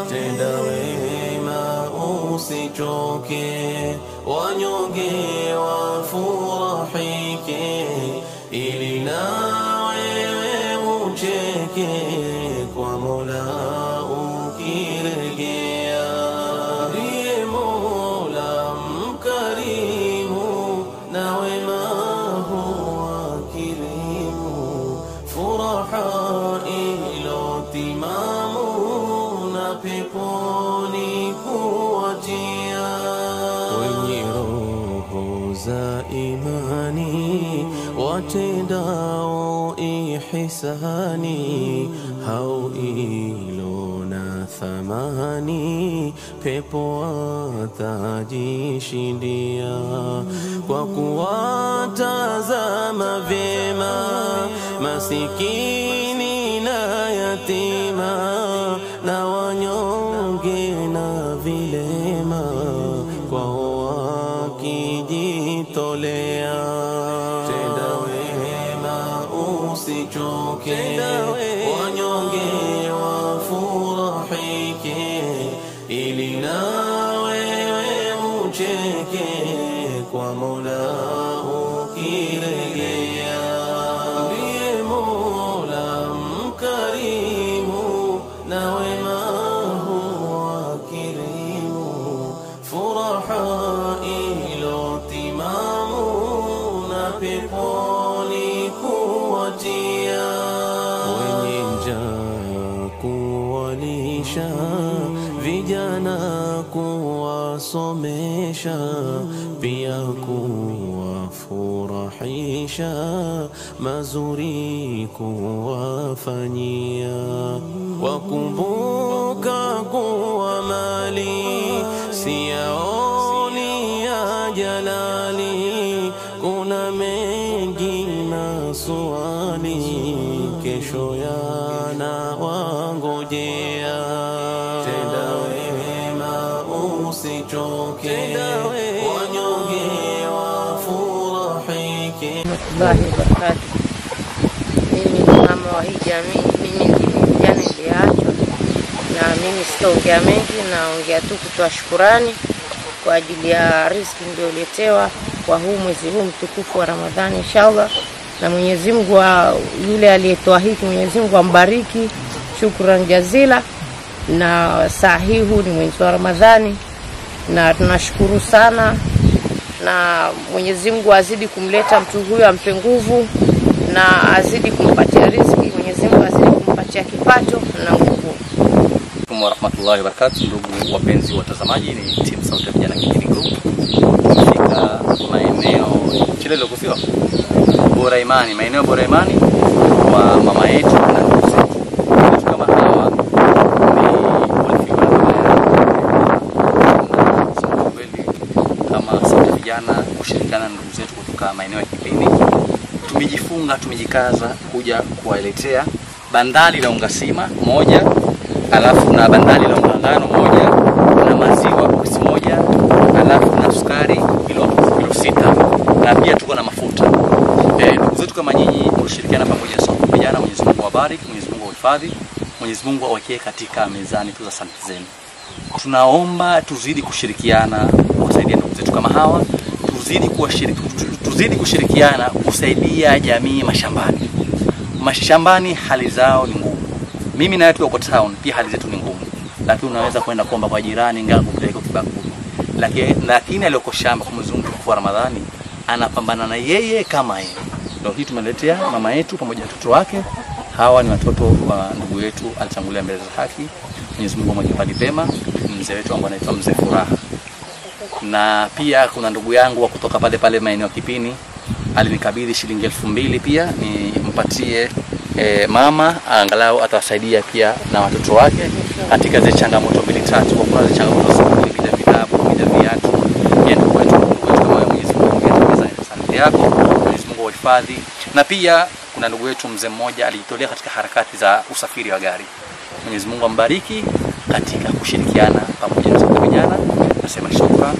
Tenda wema usichoke, wanyonge wafurahike, ili na wewe ucheke kwa Mola ukirejea. Ndiye Mola mkarimu na wema huwa kirimu, furaha ilotimamu na peponi kuwatia. Wenye roho za imani watendao ihsani, hao ilo na thamani pepo watajishindia. Kwa kuwatazama vyema masikini na yatima na wanyonge na vilema, kwao wakijitolea. Tenda wema usichoke, wanyonge wafurahike, ili na wewe ucheke kwa Mola ukirejea. Ndiye Mola mkarimu na wema huwa kirimu, furaha ilotimamu na peponi kuwatia. Wenye njaa kuwalisha, vijana kuwasomesha, pia kuwafurahisha, mazuri kuwafanyia. Wakumbuka kuwa mali si yaoni ya jalali, kuna mengi na swali kesho yanawangojea. Tenda wema usichoke, wanyonge wafurahike. Mimi ni mama wa hii jamii, mimi ndimi kijana niliachwa, na mimi sitaongea mengi, naongea tu kutoa shukurani kwa ajili ya riziki nilioletewa kwa huu mwezi huu mtukufu wa Ramadhani inshallah. Na Mwenyezi Mungu yule aliyetoa hiki, Mwenyezi Mungu ambariki, shukran jazila. Na sahihu ni mwezi wa Ramadhani na tunashukuru sana, na Mwenyezi Mungu azidi kumleta mtu huyu, ampe nguvu na azidi kumpatia riziki, Mwenyezi Mungu azidi kumpatia kipato na nguvu. Wa rahmatullahi wa barakatuh. Ndugu wapenzi watazamaji, ni team Sauti ya Vijana Kijijini Group. Tumefika maeneo Chilelo kufiwa Bora Imani, maeneo Bora Imani kwa mama yetu na ndugu zetu. Kama hawa ni walifika na kweli kama Sauti ya Vijana kushirikiana na ndugu zetu kutoka maeneo ya Kipini, tumejikaza kuja kuwaletea bandali la ungasima moja, alafu na bandali la ngano moja, na maziwa box moja, alafu na sukari kilo 6, na pia tuko na mafuta. Ndugu zetu kama nyinyi kushirikiana pamoja na Sauti ya Vijana, Mwenyezi Mungu awabariki, Mwenyezi Mungu awahifadhi, Mwenyezi Mungu awekee katika mezani tu za santi zenu. Tunaomba tuzidi kushirikiana kusaidia ndugu zetu kama hawa, tuzidi kushirikiana kusaidia jamii mashambani. Mashambani hali zao ni ngumu. Mimi na wetu wako town pia hali zetu ni ngumu. Lakini unaweza kwenda kuomba kwa jirani ngangu kupeleka kibakuli. Lakini aliyoko shamba kwa mwezi wa Ramadhani anapambana na yeye kama yeye. Ndio hii tumeletea mama yetu pamoja na watoto wake. Hawa ni watoto wa ndugu yetu alitangulia mbele za haki. Mwenyezi Mungu amhifadhi pema. Mzee wetu ambaye anaitwa Mzee Furaha. Na pia kuna ndugu yangu wa kutoka pale maeneo Kipini alinikabidhi shilingi 2000 pia nimpatie mama, angalau atawasaidia pia na watoto wake katika zile changamoto 2-3. Kwa kuna zile changamoto za bila vitabu, bila viatu. Yeye kwetu kama Mwenyezi Mungu ataweza asante yako, Mwenyezi Mungu awahifadhi. Na pia kuna ndugu wetu mzee mmoja alijitolea katika harakati za usafiri wa gari. Mwenyezi Mungu ambariki katika kushirikiana pamoja na vijana. Nasema shukrani.